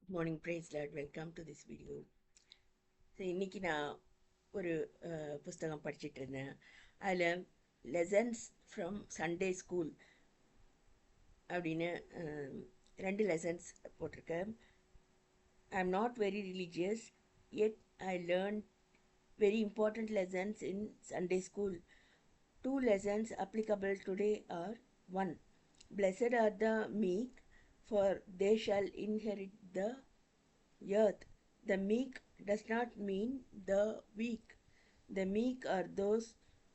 Morning, praise Lord. Welcome to this video. So இன்னைக்கு நான் ஒரு புஸ்தகம் படிச்சுட்டு இருந்தேன். அதில் லெசன்ஸ் ஃப்ரம் சண்டே ஸ்கூல் அப்படின்னு ரெண்டு லெசன்ஸ் போட்டிருக்கேன். I am not very religious, yet I learned very important lessons in Sunday school. Two lessons applicable today are: 1. Blessed are the meek, for they shall inherit the earth. The meek does not mean the weak. The meek are those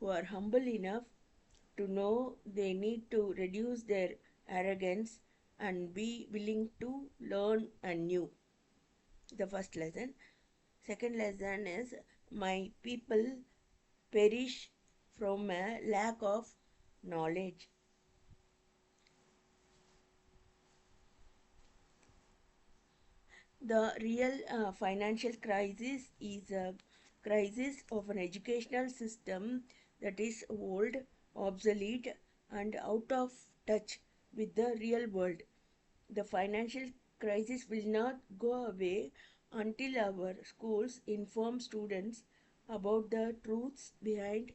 who are humble enough to know they need to reduce their arrogance and be willing to learn anew. The first lesson. Second lesson is: my people perish from a lack of knowledge. The real financial crisis is a crisis of an educational system that is old, obsolete, and out of touch with the real world. The financial crisis will not go away until our schools inform students about the truths behind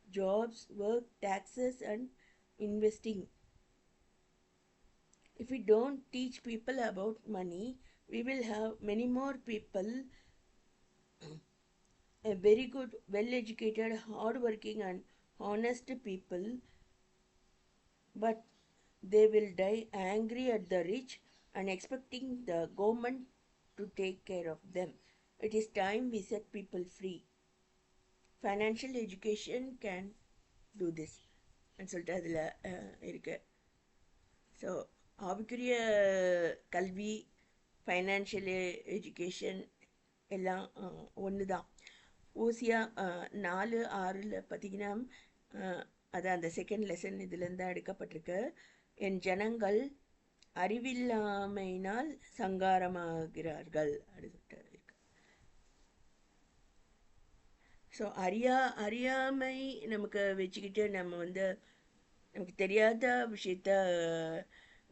jobs, work, taxes, and investing. If we don't teach people about money, we will have many more people, a very good, well-educated, hard-working and honest people, but they will die angry at the rich and expecting the government to take care of them. It is time we set people free. Financial education can do this. And சொல்லிட்டு அதில் இருக்கு. So ஆவிக்குரிய கல்வி, financial education எல்லாம் ஒன்று தான். ஓசியா 4:6 பார்த்தீங்கன்னா, அது அந்த செகண்ட் லெசன் இதுலேருந்து தான் எடுக்கப்பட்டிருக்கு. என் ஜனங்கள் அறிவில்லாமையினால் சங்காரமாகிறார்கள் அப்படின்னு சொல்லிட்டு இருக்கு. ஸோ அறியாமை நமக்கு வச்சுக்கிட்டு நம்ம நமக்கு தெரியாத விஷயத்த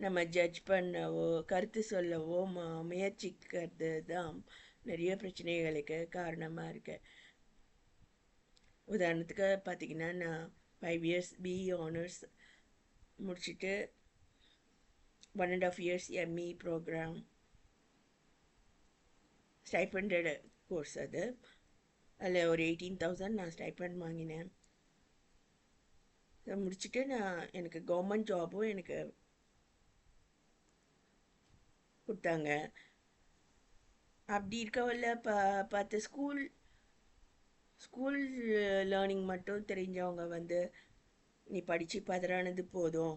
நம்ம ஜட்ஜ் பண்ணவோ கருத்து சொல்லவோ முயற்சிக்கிறது தான் நிறைய பிரச்சனைகளுக்கு காரணமாக இருக்கு. உதாரணத்துக்கு பார்த்தீங்கன்னா, நான் 5 years BE ஆனர்ஸ் முடிச்சுட்டு 1.5 years ME ப்ரோக்ராம் ஸ்டைபண்டட் கோர்ஸ். அதில் ஒரு 18,000 நான் ஸ்டைபண்ட் வாங்கினேன். முடிச்சுட்டு எனக்கு கவர்மெண்ட் ஜாபும் எனக்கு கொடுத்தாங்க. அப்படி இருக்கவல்ல பார்த்து ஸ்கூல் லேர்னிங் மட்டும் தெரிஞ்சவங்க நீ படித்து பதறானது போதும்,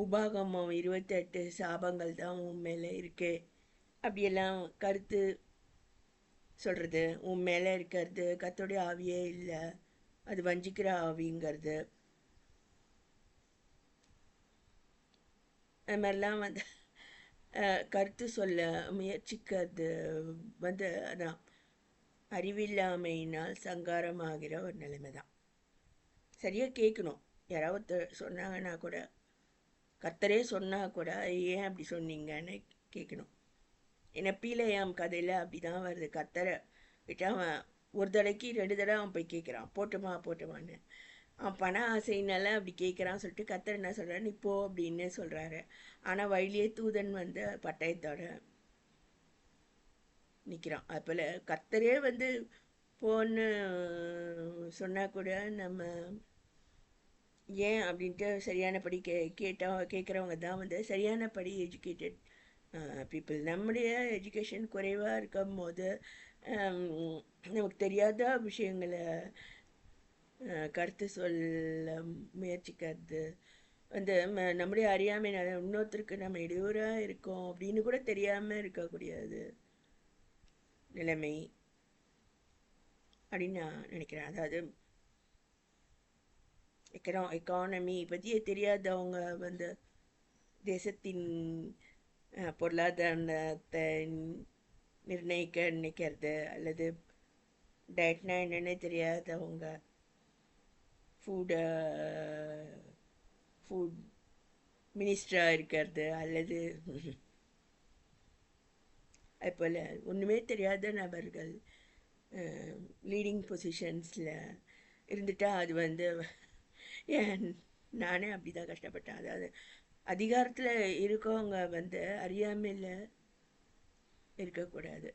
உபாகமம் 28 சாபங்கள் தான் உன் மேலே இருக்கு அப்படியெல்லாம் கருத்து சொல்கிறது. உன் மேலே இருக்கிறது கர்த்தருடைய ஆவியே இல்லை, அது வஞ்சிக்கிற ஆவிங்கிறது. அது மாதிரிலாம் கருத்து சொல்ல முயற்சிக்கிறது அதான் அறிவில்லாமையினால் சங்காரமாகிற ஒரு நிலைமை தான். சரியாக கேட்கணும். யாராவது சொன்னாங்கன்னா கூட, கர்த்தரே சொன்னால் கூட ஏன் அப்படி சொன்னீங்கன்னு கேட்கணும். ஏன்னா பீலையாம் கதையில் அப்படி தான் வருது. கர்த்தரை விட்டு அவன் ஒரு தடவைக்கு 2 தடவை அவன் போய் கேட்குறான், போட்டுமான்னு. அவன் பண ஆசைனால அப்படி கேட்குறான்னு சொல்லிட்டு கர்த்தர் என்ன சொல்கிறாரு, நீ போ அப்படின்னு சொல்கிறாரு. ஆனால் வழியிலே தூதன் பட்டயத்தோட நிற்கிறான். அதுபோல் கர்த்தரே போன்னு சொன்னால் கூட நம்ம ஏன் அப்படின்ட்டு சரியானபடி கேட்குறவங்க தான் சரியானபடி எஜுகேட்டட் பீப்புள். நம்முடைய எஜுகேஷன் குறைவாக இருக்கும் போது நமக்கு தெரியாத விஷயங்களை கருத்து சொல்ல முயற்சிக்கிறது நம்முடைய அறியாமை இன்னொருத்தருக்கு நம்ம இடையூறாக இருக்கோம் அப்படின்னு கூட தெரியாமல் இருக்கக்கூடியது நிலைமை அப்படின்னு நான் நினைக்கிறேன். அதாவது எக்கானமி பற்றியே தெரியாதவங்க தேசத்தின் பொருளாதாரத்தை நிர்ணயிக்க நினைக்கிறது, அல்லது டயட்னா என்னென்னு தெரியாதவங்க ஃபுட் மினிஸ்டராக இருக்கிறது, அல்லது அதுபோல் ஒன்றுமே தெரியாத நபர்கள் லீடிங் பொசிஷன்ஸில் இருந்துட்டால் அது வந்து ஏன் நானே அப்படி தான் கஷ்டப்பட்டேன். அதாவது அதிகாரத்தில் இருக்கவங்க வந்து அறியாமையில் இருக்கக்கூடாது.